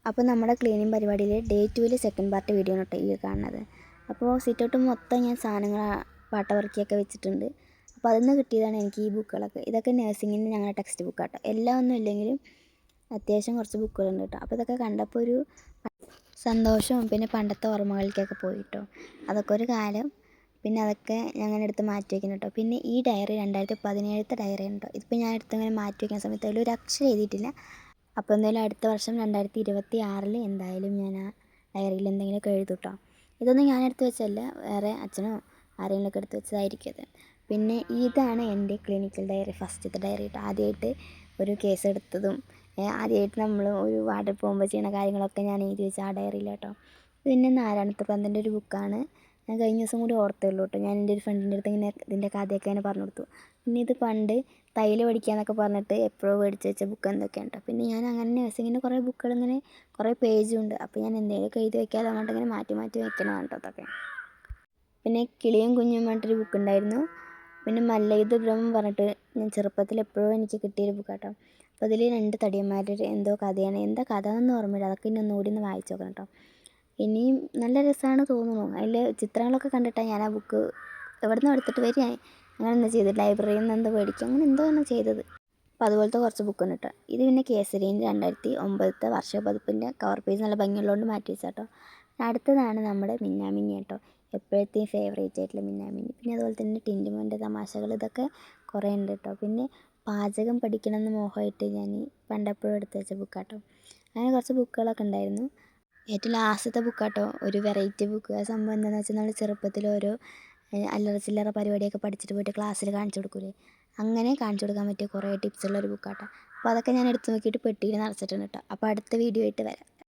അപ്പോൾ നമ്മുടെ ക്ലീനിങ് പരിപാടിയിൽ ഡേ 2 സെക്കൻഡ് പാർട്ട് വീഡിയോ ആണ് കേട്ടോ ഈ കാണുന്നത്. അപ്പോൾ സിറ്റൗട്ട് മൊത്തം ഞാൻ സാധനങ്ങൾ പാട്ടവർക്കിയൊക്കെ വെച്ചിട്ടുണ്ട്. അപ്പോൾ അതിൽ നിന്ന് കിട്ടിയതാണ് എനിക്ക് ഈ ബുക്കുകളൊക്കെ. ഇതൊക്കെ നഴ്സിങ്ങിന് ഞങ്ങളുടെ ടെക്സ്റ്റ് ബുക്കാട്ടോ. എല്ലാം ഒന്നും ഇല്ലെങ്കിലും അത്യാവശ്യം കുറച്ച് ബുക്കുകളുണ്ട് കേട്ടോ. അപ്പോൾ ഇതൊക്കെ കണ്ടപ്പോൾ ഒരു സന്തോഷവും പിന്നെ പണ്ടത്തെ ഓർമ്മകളിലേക്കൊക്കെ പോയിട്ടോ. അതൊക്കെ ഒരു കാലം. പിന്നെ അതൊക്കെ ഞാൻ എടുത്ത് മാറ്റി വയ്ക്കണം കേട്ടോ. പിന്നെ ഈ ഡയറി 2017 ഡയറി ഉണ്ട് കേട്ടോ. ഇതിപ്പോൾ ഞാൻ എടുത്തങ്ങനെ മാറ്റി വയ്ക്കുന്ന സമയത്ത് അതിലൊരു അക്ഷരം എഴുതിയിട്ടില്ല. അപ്പോൾ എന്തായാലും അടുത്ത വർഷം 2026 എന്തായാലും ഞാൻ ആ ഡയറിയിൽ എന്തെങ്കിലുമൊക്കെ എഴുതും കേട്ടോ. ഇതൊന്നും ഞാൻ എടുത്ത് വെച്ചല്ല, വേറെ അച്ഛനോ ആരെങ്കിലുമൊക്കെ എടുത്ത് വെച്ചതായിരിക്കും അത്. പിന്നെ ഇതാണ് എൻ്റെ ക്ലിനിക്കൽ ഡയറി, ഫസ്റ്റത്തെ ഡയറി കേട്ടോ. ആദ്യമായിട്ട് ഒരു കേസ് എടുത്തതും ആദ്യമായിട്ട് നമ്മൾ ഒരു വാർഡിൽ പോകുമ്പോൾ ചെയ്യുന്ന കാര്യങ്ങളൊക്കെ ഞാൻ എഴുതി വെച്ച ആ ഡയറിയിൽ കേട്ടോ. പിന്നെ നാരായണത്ത് പന്തിൻ്റെ ഒരു ബുക്കാണ്. ഞാൻ കഴിഞ്ഞ ദിവസം കൂടി ഓർത്തേ ഉള്ളൂ കേട്ടോ. ഞാൻ എൻ്റെ ഒരു ഫ്രണ്ടിൻ്റെ അടുത്ത് ഇങ്ങനെ ഇതിൻ്റെ കഥയൊക്കെ അങ്ങനെ പറഞ്ഞു കൊടുത്തു. പിന്നെ ഇത് പണ്ട് തയ്യൽ പഠിക്കാന്നൊക്കെ പറഞ്ഞിട്ട് എപ്പോഴോ മേടിച്ച് വെച്ച ബുക്ക് എന്തൊക്കെയാണ് കേട്ടോ. പിന്നെ ഞാൻ അങ്ങനെ നഴ്സിങ്ങിൻ്റെ കുറേ ബുക്കുകൾ ഇങ്ങനെ കുറേ പേജുണ്ട്. അപ്പോൾ ഞാൻ എന്തെങ്കിലുമൊക്കെ എഴുതി വെക്കാതെ അങ്ങോട്ട് ഇങ്ങനെ മാറ്റി മാറ്റി വെക്കണതാണ് കേട്ടോ അതൊക്കെ. പിന്നെ കിളിയും കുഞ്ഞും പറഞ്ഞിട്ടൊരു ബുക്ക് ഉണ്ടായിരുന്നു. പിന്നെ മല്ലയുദ്ധ ബ്രഹ്മം പറഞ്ഞിട്ട് ഞാൻ ചെറുപ്പത്തിൽ എപ്പോഴോ എനിക്ക് കിട്ടിയൊരു ബുക്ക് കേട്ടോ. അപ്പോൾ അതിൽ 2 തടിയന്മാരുടെ എന്തോ കഥയാണ്, എന്താ കഥ എന്നൊന്നും ഓർമ്മയില്ല. അതൊക്കെ ഇനി ഒന്നുകൂടി ഒന്ന് വായിച്ച് നോക്കണം കേട്ടോ. ഇനിയും നല്ല രസമാണ് തോന്നുന്നു. അതിൽ ചിത്രങ്ങളൊക്കെ കണ്ടിട്ടാണ് ഞാൻ ആ ബുക്ക് എവിടെ നിന്ന് എടുത്തിട്ട് വരിക അങ്ങനെ എന്താ ചെയ്തത്, ലൈബ്രറിയിൽ നിന്ന് എന്തോ മേടിക്കുക അങ്ങനെ എന്തോ ആണ് ചെയ്തത്. അപ്പോൾ അതുപോലത്തെ കുറച്ച് ബുക്കുണ്ട് കേട്ടോ. ഇത് പിന്നെ കേസരീൻ്റെ 2009 വർഷ പതിപ്പിൻ്റെ കവർ പേജ് നല്ല ഭംഗിയുള്ളതുകൊണ്ട് മാറ്റി വെച്ചാൽ കേട്ടോ. അടുത്തതാണ് നമ്മുടെ മിന്നാമിന്നി കേട്ടോ. എപ്പോഴത്തെയും ഫേവറേറ്റ് ആയിട്ടുള്ള മിന്നാമിന്നി. പിന്നെ അതുപോലെ തന്നെ ടിൻറ്റുമോൻ്റെ തമാശകൾ, ഇതൊക്കെ കുറേ ഉണ്ട് കേട്ടോ. പിന്നെ പാചകം പഠിക്കണമെന്ന് മോഹമായിട്ട് ഞാൻ പണ്ടെപ്പോഴും എടുത്ത് വെച്ച ബുക്കാട്ടോ. അങ്ങനെ കുറച്ച് ബുക്കുകളൊക്കെ ഉണ്ടായിരുന്നു. ഏറ്റവും ലാസ്റ്റത്തെ ബുക്കാട്ടോ ഒരു വെറൈറ്റി ബുക്ക്. ആ സംഭവം എന്താണെന്ന് വെച്ചാൽ നമ്മൾ ചെറുപ്പത്തിൽ ഓരോ അല്ലറ ചില്ലറ പരിപാടിയൊക്കെ പഠിച്ചിട്ട് പോയിട്ട് ക്ലാസ്സിൽ കാണിച്ചു കൊടുക്കൂലേ, അങ്ങനെ കാണിച്ചു കൊടുക്കാൻ പറ്റിയ കുറേ ടിപ്സുള്ളൊരു ബുക്കാട്ടോ. അപ്പോൾ അതൊക്കെ ഞാൻ എടുത്ത് നോക്കിയിട്ട് പെട്ടിയിൽ നിറച്ചിട്ടുണ്ട് കേട്ടോ. അപ്പോൾ അടുത്ത വീഡിയോ ആയിട്ട് വരാം.